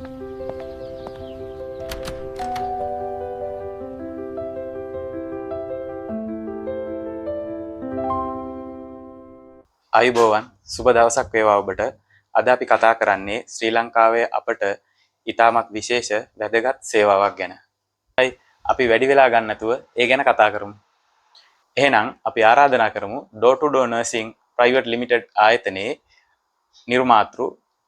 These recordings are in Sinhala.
අයිබෝවන් සුබ දවසක් වේවා ඔබට. අද අපි කතා කරන්නේ ශ්‍රී ලංකාවේ අපට ඉතාමත් විශේෂ වැදගත් සේවාවක් ගැන. අපි වැඩි වෙලා ගන්න නැතුව ඒ ගැන කතා කරමු. එහෙනම් අපි ආරාධනා කරමු ඩෝර් ටු ඩෝර් නර්සිං ප්‍රයිවට් ලිමිටඩ් ආයතනයේ නිර්මාතෘ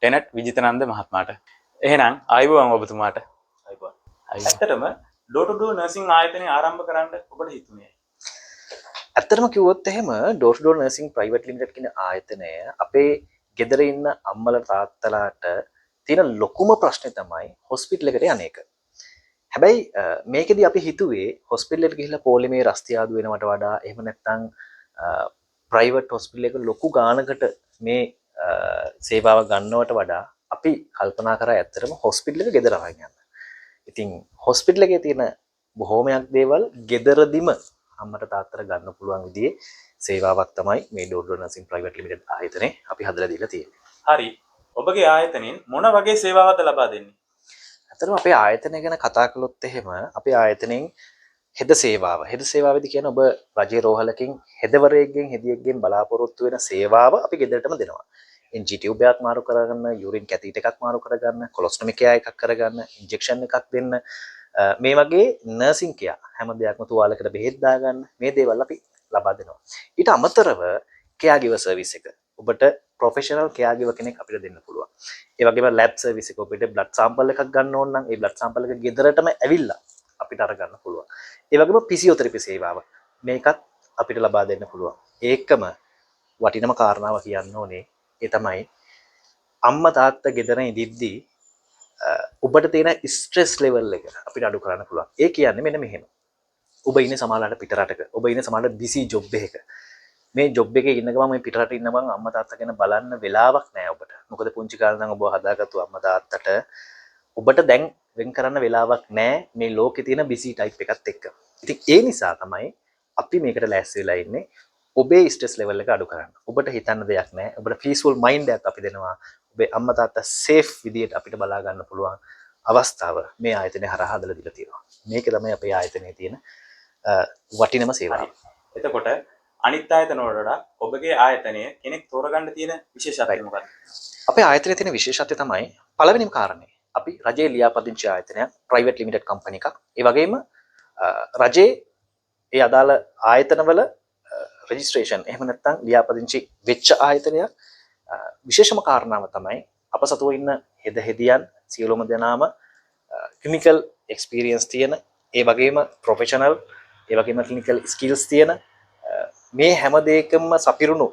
ටෙනට් විජිතනන්ද මහත්මයාට. එහෙනම් අයිබෝවන් ඔබතුමාට. අයිබෝවන්. ඇත්තටම ඩෝර් ටු ඩෝර් නර්සිං ආයතනය ආරම්භ කරන්න ඔබට හිතුනේ? ඇත්තටම කිව්වොත් එහෙම ඩෝර් ටු ඩෝර් නර්සිං ප්‍රයිවට් ලිමිටඩ් කියන ආයතනය අපේ ගෙදර ඉන්න අම්මලා තාත්තලාට තියෙන ලොකුම ප්‍රශ්නේ තමයි හොස්පිටල් එකට යන එක. හැබැයි මේකෙදි අපි හිතුවේ හොස්පිටල් එකට ගිහිල්ලා පොලිමේ රස්තියාදු වෙනවට වඩා එහෙම නැත්නම් ප්‍රයිවට් හොස්පිටල් එක ලොකු ගානකට මේ සේවාව ගන්නවට වඩා අපි කල්පනා කරා ඇත්තටම හොස්පිටල් එක ගෙදර අරන් යන්න. ඉතින් හොස්පිටල් එකේ තියෙන බොහෝමයක් දේවල් ගෙදරදිම අම්මට තාත්තට ගන්න පුළුවන් විදිහේ සේවාවක් තමයි මේ ඩෝර් ටු ඩෝර් නර්සිං ප්‍රයිවට් ලිමිටඩ් ආයතනයේ අපි හදලා දීලා තියෙන්නේ. හරි. ඔබගේ ආයතනයෙන් මොන වගේ සේවාවක්ද ලබා දෙන්නේ? ඇත්තටම අපේ ආයතනය ගැන කතා කළොත් එහෙම අපේ ආයතනයෙන් හෙද සේවාවේදී කියන්නේ ඔබ රජයේ රෝහලකින් හෙදවරයෙක්ගෙන් හෙදියෙක්ගෙන් බලාපොරොත්තු වෙන සේවාව අපි ගෙදරටම දෙනවා. NG tube එකක් මාරු කරගන්න, යුරින් කැතීටර් එකක් මාරු කරගන්න, කොලොස්ටොමි කෙයා එකක් කරගන්න, ඉන්ජෙක්ෂන් එකක් දෙන්න, මේ වගේ නර්සිං කෙයා හැම දෙයක්ම තුවාලයකට බෙහෙත් දාගන්න, මේ දේවල් අපි ලබා දෙනවා. ඊට අමතරව කෙයා ගිවර් සර්විස් එක ඔබට ප්‍රොෆෙෂනල් කෙයා ගිවර් කෙනෙක් අපිට දෙන්න පුළුවන්. ඒ වගේම ලැබ් සර්විස් එක ඔබට බ්ලඩ් සැම්පල් එකක් ගන්න ඕන නම් ඒ බ්ලඩ් සැම්පල් එක ගෙදරටම ඇවිල්ලා අපිට අරගන්න පුළුවන්. ඒ වගේම ෆිසියෝതെරපි සේවාව මේකත් අපිට ලබා දෙන්න පුළුවන්. ඒකම වටිනම කාරණාව කියන්න ඕනේ ඒ තමයි අම්මා තාත්තා ගෙදර ඉඳිද්දී ඔබට තියෙන ස්ට්‍රෙස් ලෙවල් එක අපිට අඩු කරන්න පුළුවන්. ඒ කියන්නේ මෙන්න මෙහෙම. ඔබ ඉන්නේ සමහරවිට පිටරටක. ඔබ ඉන්නේ සමහරවිට බිසි ජොබ් එකක. මේ ජොබ් එකේ ඉන්න ගමන් මේ පිටරට ඉන්න බං අම්මා තාත්තා ගැන බලන්න වෙලාවක් නැහැ ඔබට. මොකද පුංචි කාලේ නම් ඔබ හදාගත්තු අම්මා තාත්තට ඔබට දැන් වෙන් කරන්න වෙලාවක් නැහැ මේ ලෝකේ තියෙන බිසි ටයිප් එකත් එක්ක. ඉතින් ඒ නිසා තමයි අපි මේකට ලෑස්ති වෙලා ඉන්නේ. ඔබේ ස්ට්‍රෙස් ලෙවල් එක අඩු කරන්න. ඔබට හිතන්න දෙයක් නැහැ. ඔබට පීස්ෆුල් මයින්ඩ් එකක් අපි දෙනවා. ඔබේ අම්මා තාත්තා සේෆ් විදියට අපිට බලා ගන්න පුළුවන් අවස්ථාව මේ ආයතනය හරහා හදලා දීලා තියෙනවා. මේක තමයි අපේ ආයතනයේ තියෙන වටිනම සේවාව. එතකොට අනිත් ආයතන වලට ඔබගේ ආයතනය කෙනෙක් තෝරගන්න තියෙන විශේෂත්වය මොකක්ද? අපේ ආයතනයේ තියෙන විශේෂත්වය තමයි පළවෙනිම කාරණේ. අපි රජයේ ලියාපදිංචි ආයතනයක්, ප්‍රයිවට් ලිමිටඩ් කම්පැනි එකක්. ඒ වගේම රජයේ ඒ අදාළ ආයතනවල රෙජිස්ට්‍රේෂන් එහෙම නැත්නම් ලියාපදිංචි වෙච්ච ආයතනයක්. විශේෂම කාරණාව තමයි අප සතුව ඉන්න හෙදියන් සියලුම දෙනාම ක්ලිනිකල් එක්ස්පීරියන්ස් තියෙන, ඒ වගේම ප්‍රොෆෙෂනල්, ඒ වගේම ක්ලිනිකල් ස්කිල්ස් තියෙන මේ හැම දෙයකම සපිරුණු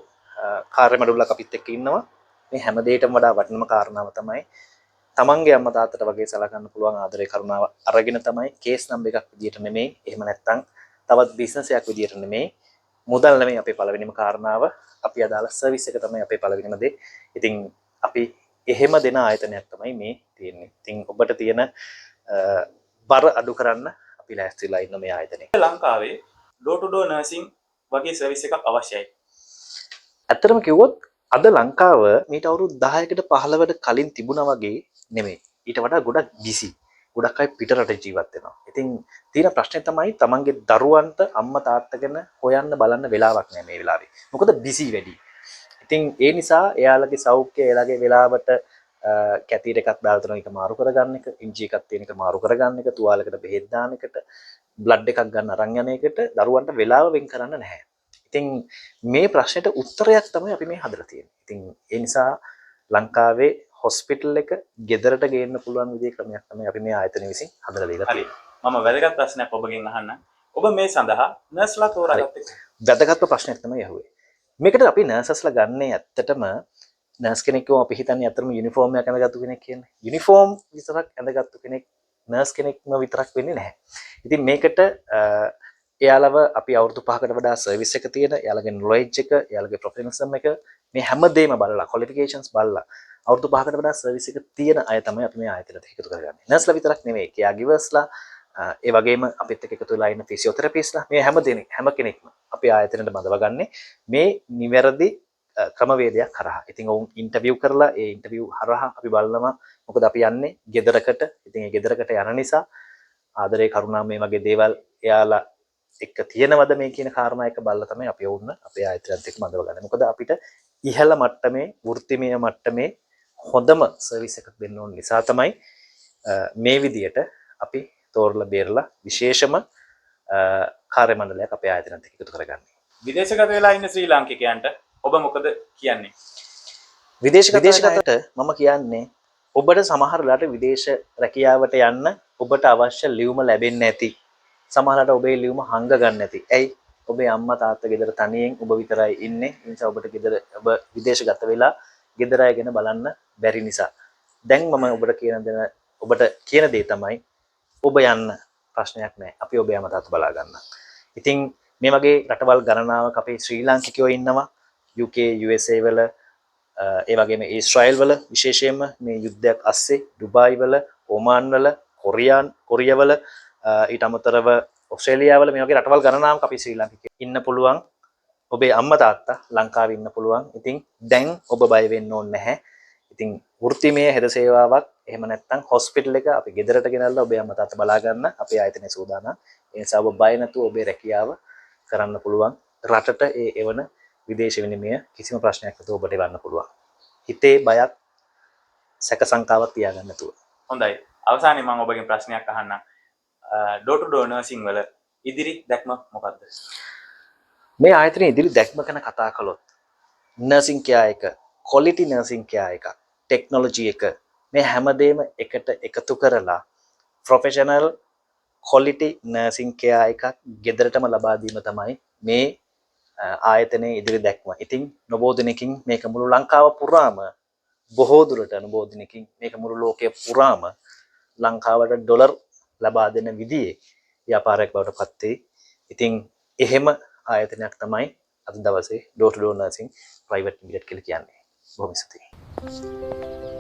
කාර්ය මඩුල්ලක් අපිත් එක්ක ඉන්නවා. මේ හැම දෙයකටම වඩා වටිනම කාරණාව තමයි තමන්ගේ අම්මා තාත්තට වගේ සලකන්න පුළුවන් ආදරේ කරුණාව අරගෙන තමයි කේස් නම්බර් එකක් විදියට නෙමෙයි, එහෙම නැත්නම් තවත් බිස්නස් එකක් විදියට නෙමෙයි, මුදල් නෙමෙයි අපේ පළවෙනිම කාරණාව. අපි අදාළ සර්විස් එක තමයි අපේ පළවෙනිම දේ. ඉතින් අපි එහෙම දෙන ආයතනයක් තමයි මේ තියෙන්නේ. ඉතින් ඔබට තියෙන බර අඩු කරන්න අපි ලෑස්තිලා ඉන්න මේ ආයතනේ. ලංකාවේ ඩෝර් ටු ඩෝර් නර්සිං වගේ සර්විස් එකක් අවශ්‍යයි. ඇත්තටම කිව්වොත් අද ලංකාව මීට අවුරුදු 10කට 15කට කලින් තිබුණා වගේ නෙමෙයි. ඊට වඩා ගොඩක් බිසි. ගොඩක් අය පිටරට ජීවත් වෙනවා. ඉතින් තියෙන ප්‍රශ්නේ තමයි තමන්ගේ දරුවන්ට අම්මා තාත්තා ගැන හොයන්න බලන්න වෙලාවක් නැහැ මේ වෙලාවේ. මොකද බිසි වැඩි. ඉතින් ඒ නිසා එයාලගේ සෞඛ්‍යය එයාලගේ වෙලාවට කැතීටර් එකක් දාලා තුන එක මාරු කරගන්න එක, ඉන්ජි එකක් තියෙන එක මාරු කරගන්න එක, තුවාලයකට බෙහෙත් දාන එකට, බ්ලඩ් එකක් ගන්න අරන් යන එකට දරුවන්ට වෙලාව වෙන් කරන්න නැහැ. ඉතින් මේ ප්‍රශ්නෙට උත්තරයක් තමයි අපි මේ හදලා තියෙන්නේ. ඉතින් ඒ නිසා ලංකාවේ හොස්පිටල් එක ගෙදරට ගේන්න පුළුවන් විදිහේ ක්‍රමයක් තමයි අපි මේ ආයතනය විසින් හදලා දීලා තියෙන්නේ. මම වැදගත් ප්‍රශ්නයක් ඔබගෙන් අහන්න. ඔබ මේ සඳහා නර්ස්ලා තෝරාගත්තේ? වැදගත්ම ප්‍රශ්නයක් තමයි අහුවේ. මේකට අපි නර්සස්ලා ගන්නේ ඇත්තටම නර්ස් කෙනෙක්ව අපි හිතන්නේ අතරම යුනිෆෝම් එකක් ඇඳගත්තු කෙනෙක් කියන්නේ. යුනිෆෝම් විතරක් ඇඳගත්තු කෙනෙක් නර්ස් කෙනෙක්ම විතරක් වෙන්නේ නැහැ. ඉතින් මේකට එයාලව අපි අවුරුදු 5කට වඩා සර්විස් එක තියෙන, එයාලගේ නොලෙජ් එක, එයාලගේ ප්‍රොෆෙෂනලිසම් එක මේ හැමදේම බලලා, ක්වොලිෆිකේෂන්ස් බලලා අවුරුදු 5කට වඩා සර්විස් එක තියෙන අය තමයි අපි මේ ආයතනයට එකතු කරගන්නේ. නර්ස්ලා විතරක් නෙමෙයි, කෙයා ගිවර්ස්ලා, ඒ වගේම අපිත් එක්ක එකතු වෙලා ඉන්න ෆිසියෝതെරපිස්ලා, මේ හැම කෙනෙක්ම අපේ ආයතනයට බඳවගන්නේ මේ නිවැරදි ක්‍රමවේදයක් හරහා. ඉතින් ඔවුන් ඉන්ටර්විව් කරලා ඒ ඉන්ටර්විව් හරහා අපි බලනවා මොකද අපි යන්නේ ගෙදරකට. ඉතින් ඒ ගෙදරකට යන නිසා ආදරේ කරුණා මේ වගේ දේවල් එයාලා එක්ක තියෙනවද මේ කියන කාරණා එක බලලා තමයි අපි වුණ අපේ ආයතනයත් එක්ක බඳවගන්නේ. මොකද අපිට ඉහළ මට්ටමේ වෘත්තිමය මට්ටමේ හොඳම සර්විස් එකක් දෙන්න ඕන නිසා තමයි මේ විදියට අපි තෝරලා බේරලා විශේෂම කාර්ය මණ්ඩලයක් අපේ ආයතනයත් එක්ක එකතු කරගන්නේ. විදේශගත වෙලා ඉන්න ශ්‍රී ලාංකිකයන්ට ඔබ මොකද කියන්නේ? විදේශගතට මම කියන්නේ ඔබට සමහර වෙලාවට විදේශ රැකියාවට යන්න ඔබට අවශ්‍ය ලියුම ලැබෙන්නේ නැති. සමහරවිට ඔබේ ලියුම හංග ගන්න නැති. ඇයි? ඔබේ අම්මා තාත්තා ගෙදර තනියෙන් ඔබ විතරයි ඉන්නේ. ඒ නිසා ඔබට ගෙදර ඔබ විදේශගත වෙලා ගෙදර අය ගැන බලන්න බැරි නිසා. දැන් මම ඔබට කියන දේ තමයි ඔබ යන්න ප්‍රශ්නයක් නැහැ. අපි ඔබේ අම්මා තාත්තා බලා ගන්නම්. ඉතින් මේ වගේ රටවල් ගණනාවක් අපේ ශ්‍රී ලාංකිකයෝ ඉන්නවා. UK USA වල ඒ වගේම ඊශ්‍රායල් වල විශේෂයෙන්ම මේ යුද්ධයක් අස්සේ ඩුබායි වල ඔමාන් වල කොරියා වල ඊට අමතරව ඔස්ට්‍රේලියාව වල මේ වගේ රටවල් ගණනාවක් අපි ශ්‍රී ලාංකිකයෝ ඉන්න පුළුවන්. ඔබේ අම්මා තාත්තා ලංකාවේ ඉන්න පුළුවන්. ඉතින් දැන් ඔබ බය වෙන්න ඕනේ නැහැ. ඉතින් වෘත්තිමය හෙද සේවාවක් එහෙම නැත්නම් හොස්පිටල් එක අපි ගෙදරට ගෙනල්ලා ඔබේ අම්මා තාත්තා බලා ගන්න අපේ ආයතනයේ සූදානම්. ඒ නිසා ඔබ බය නැතුව ඔබේ රැකියාව කරන්න පුළුවන්. රටට ඒ එවන විදේශ විනිමය කිසිම ප්‍රශ්නයක් නැතුව ඔබට එවන්න පුළුවන්. හිතේ බයක් සැක සංකාවක් තියාගන්න නැතුව. හොඳයි. අවසානයේ මම ඔබගෙන් ප්‍රශ්නයක් අහන්නම්. ඩෝර් ටු ඩෝර් නර්සිං වල ඉදිරි දැක්ම මොකක්ද? මේ ආයතනයේ ඉදිරි දැක්ම ගැන කතා කළොත් නර්සිං කෙයා එක, ක්වොලිටි නර්සිං කෙයා එක, ටෙක්නොලොජි එක මේ හැමදේම එකට එකතු කරලා ප්‍රොෆෙෂනල් ක්වොලිටි නර්සිං කෙයා එකක් ගෙදරටම ලබා දීම තමයි මේ ආයතනයේ ඉදිරි දැක්ම. ඉතින් නොබෝ දිනකින් මේක මුළු ලංකාව පුරාම බොහෝ දුරට නොබෝ දිනකින් මේක මුළු ලෝකයේ පුරාම ලංකාවට ඩොලර් ලබා දෙන විදිහේ ව්‍යාපාරයක් බවට පත් වෙයි. ඉතින් එහෙම ආයතනයක් තමයි අද දවසේ ඩෝර් ටු ඩෝර් නර්සිං ප්‍රයිවට් ලිමිටඩ් කියලා කියන්නේ. බොහොම ස්තුතියි.